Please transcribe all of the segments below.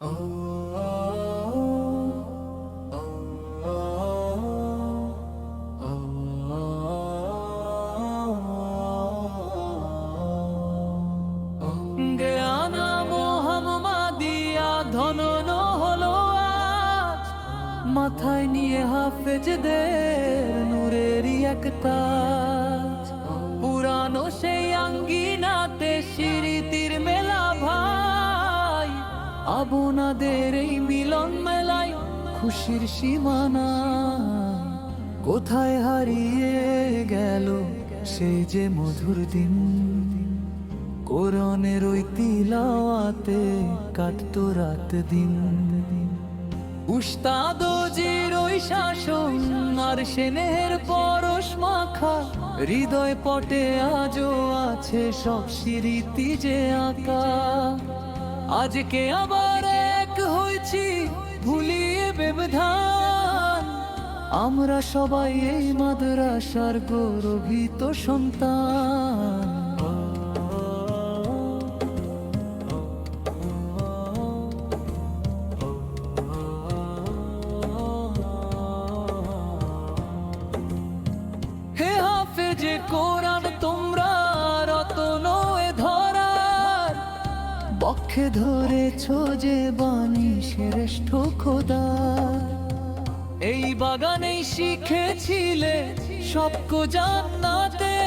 জ্ঞানা মোহাম্মদিয়া ধনন হলো আজ, মাথায় নিয়ে হাফেজদের নূরেরই এক তাজ। পুরানো সেই আঙ্গিনাতে স্মৃতির মেলা ভাই, আপনাদের এই মিলন মেলায় খুশির সীমানা। কোথায় হারিয়ে গেল সেই যে মধুর দিন, কোরআনের ওই তিলাওয়াতে কাটতো রাত দিন। উস্তাদ জির ওই শাসন আর স্নেহের পরশ মাখা, হৃদয় পটে আজও আছে সব স্মৃতি যে আঁকা। আজকে আবার এক হয়েছি ভুলিয়ে ব্যবধান, আমরা সবাই এই মাদ্রাসার গর্বিত সন্তান। হে হাফেজে কোরআন তোমরা রতন এ ধরার, বক্ষে ধরেছো যে বাণী শ্রেষ্ঠ খোদা। এই বাগানেই শিখেছিলে সবকো জান্নাতে,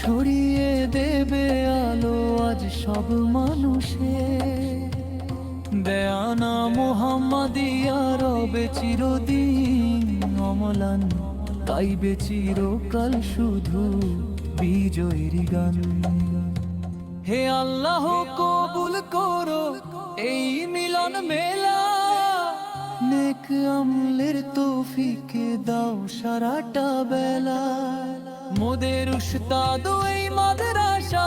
ছড়িয়ে দেবে আলো আজ সব মানুষে। দেয়ানা মোহাম্মদিয়া রবে চিরদিন অমলান, গাইবে চিরকাল শুধু বিজয়ের গান। হে আল্লাহ কবুল করো এই মিলন মেলা, নেক আমলের তৌফিকে দাও সারাটা বেলা। মোদের উস্তাদ এই মাদ্রাসা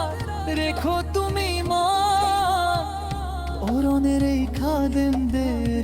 রেখো তুমি মান, কোরআনের এই খাদেমদের